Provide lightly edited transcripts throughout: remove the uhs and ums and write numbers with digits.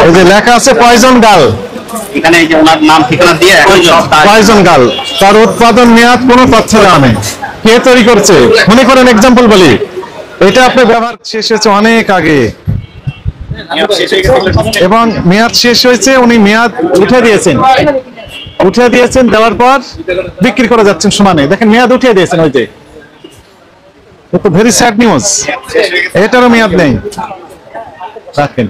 এই যে লেখা আছে পয়জন গার্ল, এখানে এই যে ওনার নাম ঠিকানা দিয়ে পয়জন গার্ল, তার উৎপাদন মেয়াদ কোনো তথ্য দেওয়া নেই। কে তৈরি করছে? মনে করেন এক্সাম্পল বলি, এটা আপনার ব্যবহার শেষ হয়েছে অনেক আগে এবং মেয়াদ শেষ হয়েছে, উনি মেয়াদ উঠে দিয়েছেন, দেওয়ার পর বিক্রি করে যাচ্ছেন সমানে। দেখেন মেয়াদ উঠিয়ে দিয়েছেন, ওই যে তো ভেরি স্যাড নিউজ, এটারও মেয়াদ নেই। রাখেন,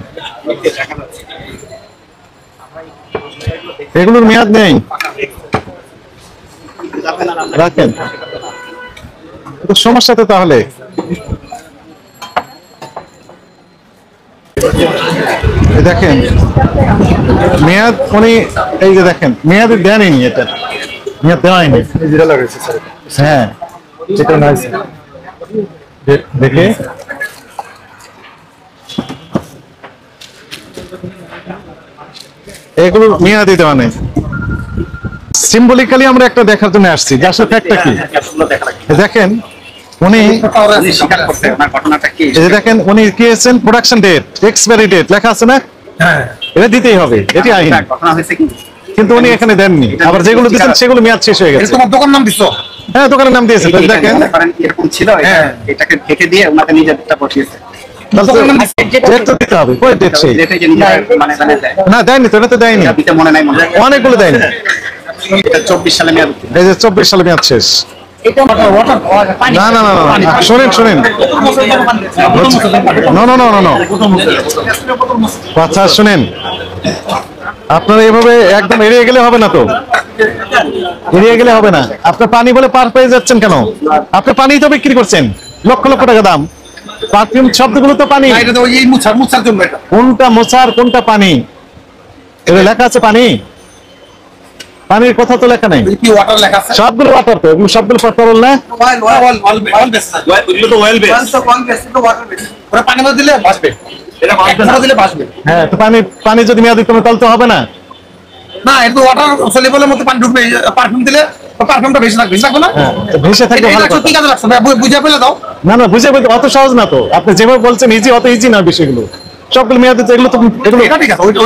এগুলোর মেয়াদ নেই, রাখেন। সমস্যা তো তাহলে দেখেন মেয়াদ উনি এই যে দেখেন মেয়াদ দেয়নি, এটা মেয়াদ দেওয়া হয়নি। হ্যাঁ দেখে এগুলো মেয়াদি দেওয়া নেই। সিম্বলিক্যালি আমরা একটা দেখার জন্য আসছি যে আসলে ফ্যাক্টটা কি। দেখেন উনি দেখেন উনি কি এসেছেন, প্রোডাকশন ডেট, এক্সপায়ারি ডেট লেখা আছে না, এটা দিতেই হবে, এটি আইন। কিন্তু উনি এখানে দেননি, আবার যেগুলো দিচ্ছেন সেগুলো মেয়াদ শেষ হয়ে গেছে। তোমার দোকান নাম দিছো? হ্যাঁ দোকানের নাম দিয়েছে। দেখেন এরকম ছিল, এটাকে ঢেকে দিয়ে ওনাকে নিজেরটা বসিয়েছে। না দেয়নি তো, এটা তো দেয়নি, অনেকগুলো দেয়নি। 24 সালে মেয়াদ, এই যে 24 সালে মেয়াদ শেষ। না না না না, শোনেন আচ্ছা শুনেন, আপনারা এভাবে একদম এড়িয়ে গেলে হবে না তো, এড়িয়ে গেলে হবে না। আপনার পানি বলে পার পেয়ে যাচ্ছেন কেন? আপনি পানি তো বিক্রি করছেন লক্ষ লক্ষ টাকা দাম, পারফিউম শব্দগুলো তো পানি। কোনটা মোছার কোনটা পানি? এটা লেখা আছে পানি, পানির কথা তো লেখা নেই। সবগুলো ওয়াটার, তো এগুলো সবগুলো তরল না। হ্যাঁ তো পানি যদি মেয়াদ দিতে তাহলে তো হবে না। না এটা তো ওয়াটার সলিউবলের মধ্যে পানি ঢুকবে, পারফিউম দিলে পারফিউমটা বেশি থাকবে না? ভেসে থাকবে ভালো কথা। কি কাজে লাগছে বুঝে পেলে দাও। না না বুঝে বলতে অত সহজ না তো, আপনি যেভাবে বলছেন ইজি, অত ইজি না বিষয়গুলো। সবগুলো মেয়াদ দিতে এগুলো তো এগুলো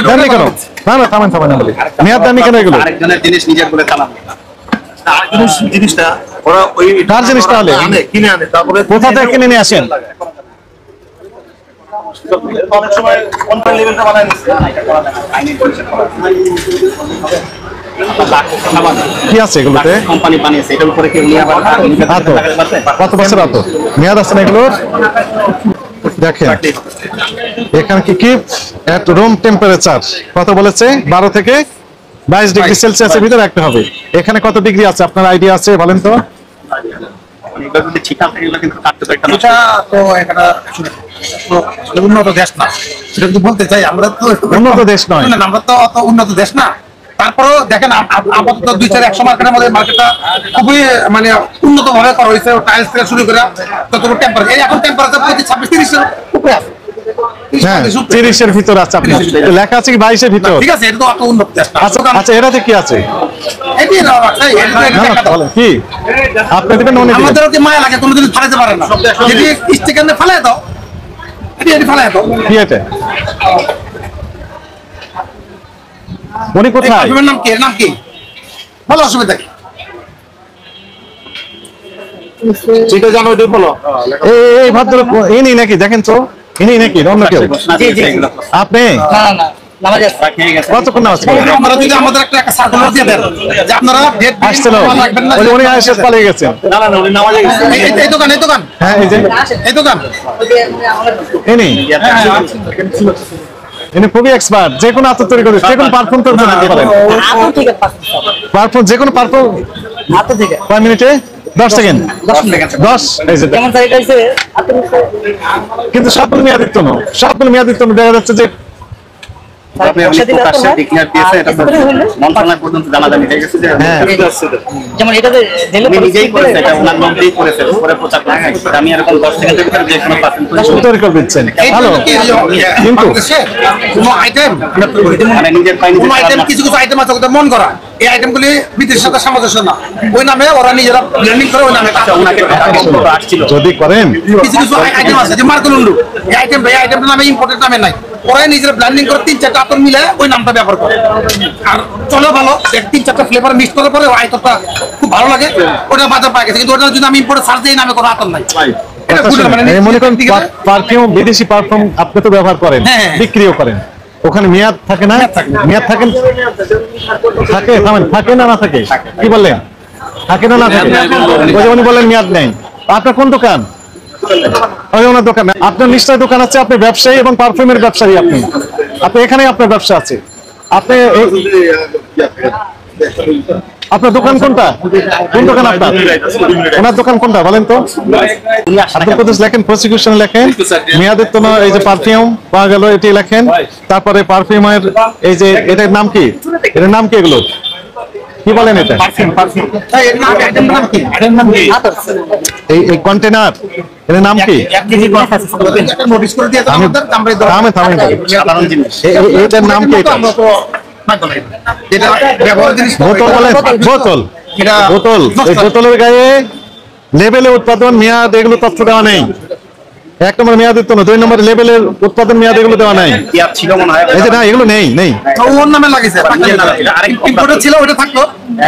দেননি কেন? না না থামেন না বলি, মেয়াদ দেননি কেন এগুলো? আরেকজনের জিনিস নিজের বলে চালান। জিনিসটা ওরা ওই কার জিনিস তাহলে কিনে আনে, তারপরে কোথা থেকে কিনে নিয়ে আসেন? অনেক সময় কোম্পানি লেভেলটা বানায় নিচ্ছে। কি আছে এগুলোতে? কোম্পানি বানিয়েছে, এটার উপরে কি উনি আবার কত বছর আতো মেয়াদ আছে না এগুলোর? দেখেন এখানে কি কিপ এট রুম টেম্পারেচার কত বলেছে? 12 থেকে 22 ডিগ্রি সেলসিয়াসের ভিতরে রাখতে হবে। এখানে কত ডিগ্রি আছে আপনার আইডিয়া আছে বলেন তো? উন্নত দেশ না, সেটা কিন্তু বলতে চাই। আমরা তো উন্নত দেশ নয়, আমরা তো অত উন্নত দেশ না। তারপরেও দেখেন আপাতত 2-100 মার্কেটের মধ্যে মার্কেটটা খুবই মানে উন্নত ভাবে করা হয়েছে, টাইলস থেকে শুরু করে ততটুকু টেম্পারেচার। এখন টেম্পারেচার 26-30 এর উপরে আছে। হ্যাঁ 30 এর ভিতর আছে, আপনার লেখা আছে কি 22 এর ভিতর? ঠিক আছে, এটা তো অত উন্নত দেশ না। আচ্ছা এটাতে কি আছে? কি আপনি দিবেন? আমাদেরও কি মায়া লাগে, কোনোদিন ফালাইতে পারে না, যদি স্টিকারে ফালাই দাও, এটি ফালাই দাও। কি এটা? উনি কোথায়? নাম কি? নাম কি? ভালো অসুবিধা কি? যেটা জানো ওইটা বলো। এই ভদ্রলোক ইনি নাকি? দেখেন তো ইনি নাকি অন্য কেউ? আপনি কতক্ষণ নামাজ পড়েন? আমরা যদি আমাদের একটা সার্কুলার দিয়ে দেন যে আপনারা ডেট আসছিল, উনি আয়েশা পালিয়ে গেছেন। না না উনি নামাজে গেছেন। এই দোকান হ্যাঁ এই দোকান ইনি ইনি খুবই এক্সপার্ট, যে কোনো আতর তৈরি করে, যে কোনো পারফিউম তৈরি করতে পারেন। পারফিউম যে কোনো পারফিউম কয় মিনিটে? 10 সেকেন্ড 10। কিন্তু সবগুলো মেয়াদিত্ব না, সবগুলো মেয়াদিত্ব না। দেখা যাচ্ছে যে যেমন এটাতে নিজেই করেছে, এটা ওনার নামতেই করেছে, পরে প্রচার করেছে। আমি এরকম 10 সেকেন্ডের ভিতরে যে কোনো পারফিউম তৈরি করে দিচ্ছেন ভালো, কিন্তু কোনো আইটেম মানে নিজের পাইনি কোনো আইটেম কিছু আইটেম আছে ওদের মন করা, এই আইটেমগুলি বিদেশের সাথে সামঞ্জস্য না, ওই নামে ওরা নিজেরা ব্লেন্ডিং করে ওই নামে যদি করেন। কিছু আইটেম আছে যে মার্কলুন্ডু, এই আইটেমটার নামে ইম্পোর্টেড নামে নাই, ওরাই নিজেরা ব্লেন্ডিং করে 3-4টা আতর মিলে ওই নামটা ব্যবহার করে। আর চলে ভালো 3-4টা ফ্লেভার মিক্স করার পরে ওই আতরটা খুব ভালো লাগে, ওটা বাজার পাই গেছে। কিন্তু ওটা যদি আমি ইম্পোর্টে সার্চ দিই নামে কোনো আতর নাই। এটা কথা গুড শুনেন, মানে এই মনে করেন পারফিউম, বিদেশি পারফিউম আপনি তো ব্যবহার করেন, হ্যাঁ। বিক্রিও করেন, ওখানে মেয়াদ থাকে না? মেয়াদ থাকে, থাকে থাকে না না থাকে? কি বললেন, থাকে না না থাকে? ওই যে উনি বললেন মেয়াদ নেই। আপনার কোন দোকান? ওই ওনার দোকান। আপনার নিশ্চয় দোকান আছে, আপনি ব্যবসায়ী এবং পারফিউমের ব্যবসায়ী। আপনি আপনি এখানেই আপনার ব্যবসা আছে। আপনি আপনার দোকান কোনটা? কোন দোকান আপনার? ওনার দোকান কোনটা বলেন তো? আব্দুল কুদ্দুস লেখেন, প্রসিকিউশন লেখেন, মেয়াদের তো এই যে পারফিউম পাওয়া গেল এটি লেখেন। তারপরে পারফিউমের এই যে এটার নাম কি? এটার নাম কি? এগুলো কি বলেন? এটা এই কন্টেনার, এর নাম কি? নোটিস করে দিয়ে থামেন থামেন, এটার নাম কি? এটা বোতল বলেন, বোতল। বোতল, এই বোতলের গায়ে লেবেলে উৎপাদন মেয়াদ এগুলো তথ্য দেওয়া নেই। 1 নম্বর মেয়াদ দিত না, 2 নম্বর লেবেলের উৎপাদন মেয়াদ এগুলো দেওয়া নাই। ছিল মনে হয়, এই যে না, এগুলো নেই নেই। ওর নামে লাগিয়েছে, ইম্পোর্টার ছিল ওটা থাকলো,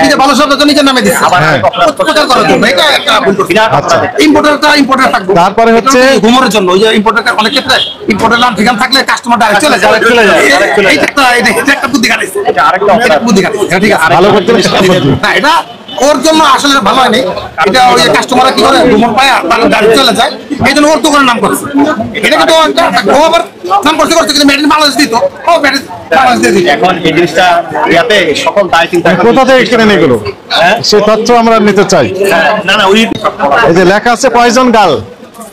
এই যে ভালো শব্দ তো নিজের নামে দিয়েছে প্রচার করার জন্য। এটা একটা ভুল করছে। ইম্পোর্টার থাকবে। তারপরে হচ্ছে হুমরের জন্য, ওই যে ইম্পোর্টার অনেক ক্ষেত্রে ইম্পোর্টার নাম ঠিকানা থাকলে কাস্টমার ডাইরেক্ট চলে যায়। এটা একটা বুদ্ধি কাটাইছে, এটা আরেকটা বুদ্ধি কাটাইছে। ঠিক আছে, ভালো করতে না এটা ওর জন্য আসলে ভালো হয়নি। এটা ওই কাস্টমাররা কি করে হুমর পায় তার ডাইরেক্ট চলে যায়, এই জন্য ওর দোকানের নাম করছে। এটা কিন্তু ও আবার নাম করতে করতে কিন্তু মেড ইন বাংলাদেশ দিত, ও মেড ইন বাংলাদেশ দিয়ে দিত। এখন এই জিনিসটা ইয়াতে সকল দায় চিন্তা কোথা থেকে কেনেন এগুলো, সে তথ্য আমরা নিতে চাই। না না, ওই এই যে লেখা আছে পয়জন গাল,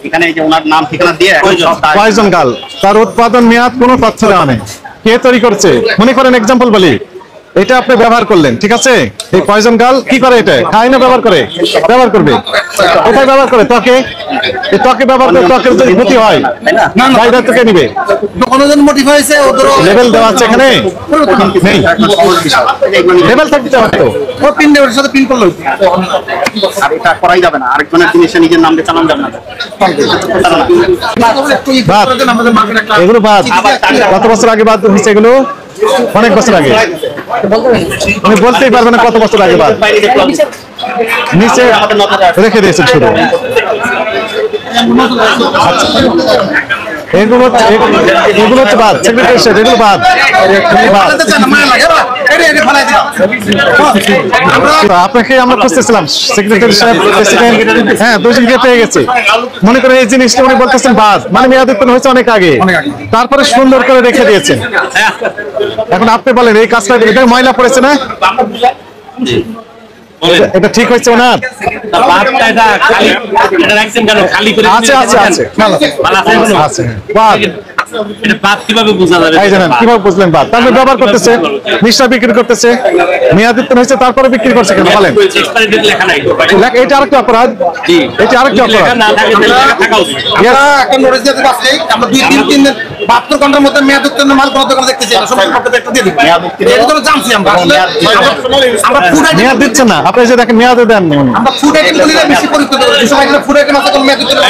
এখানে এই যে ওনার নাম ঠিকানা দিয়ে এখন সব দায়- পয়জন গাল, তার উৎপাদন মেয়াদ কোনো তথ্য দেওয়া নেই। কে তৈরি করছে? মনে করেন এক্সাম্পল বলি, এটা আপনি ব্যবহার করলেন, ঠিক আছে? এই পয়জন গাল কি করে? এটা খায় না ব্যবহার করে? ব্যবহার করবে। কোথায় ব্যবহার করে? ত্বকে। এই ত্বকে ব্যবহার করে ত্বকের যদি ক্ষতি হয়, দায়টা কে নিবে? কোনজন মোটিভ হয়েছে ওদের লেভেল দেওয়া আছে এখানে নেই, লেভেল থাকতে হবে তো। ও পিন দেওয়ার সাথে পিন করলো। আর এটা করাই যাবে না, আরেকজনের জিনিসে নিজের নাম দিয়ে চালানো যাবে না। বাদ, এগুলো বাদ। কত বছর আগে বাদ হয়েছে এগুলো? অনেক বছর আগে। উনি বলতেই পারবেন না কত বছর আগে বাদ। নিচে রেখে দিয়েছে শুধু। এগুলো এগুলো হচ্ছে বাদ, সেক্রেটারি এগুলো বাদ। আপনাকে আমরা খুঁজতেছিলাম, সেক্রেটারি সাহেব, প্রেসিডেন্ট, হ্যাঁ 2 জনকে পেয়ে গেছি। মনে করেন এই জিনিসটা উনি বলতেছেন বাদ, মানে মেয়াদ উত্তীর্ণ হয়েছে অনেক আগে, তারপরে সুন্দর করে রেখে দিয়েছেন। এখন আপনি বলেন এই কাজটা, এটা ময়লা পড়েছে না? এটা ঠিক হয়েছে ওনার? আছে আছে আছে আছে বাদ। কিভাবে বোঝা যাবে? এই জানেন কিভাবে বুঝলেন বাদ? তারপরে ব্যবহার করতেছে, নিশ্চয় বিক্রি করতেছে, মেয়াদ উত্তীর্ণ হয়েছে তারপরে বিক্রি করছে কেন বলেন? লেখা নাই এটা আরেকটা অপরাধ, এটা আরেকটা অপরাধ। না থাকে থাকা উচিত। একটা নোটিশ দিয়ে দেবো আজকে, আমরা 2-3 দিন 72 ঘন্টার মধ্যে মেয়াদ উত্তীর্ণ মাল কোনো দোকানে দেখতেছি না, সবাই ফটোতে একটা দিয়ে দিই। এর জন্য জানছি আমরা আসলে আমরা ফুড আইটেম, মেয়াদ দিচ্ছেন না আপনি, যে দেখেন মেয়াদে দেন। আমরা ফুড আইটেম গুলিলে বেশি পরিচিত করি, সবাই ফুড আইটেম আছে কোন মেয়াদ উত্তীর্ণ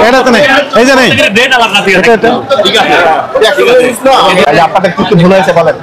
এটা তো নেই, এই যে নেই। ডেট আমার কাছে আছে। ঠিক আছে। আপনাদের কি ভুল হয়েছে বলেন।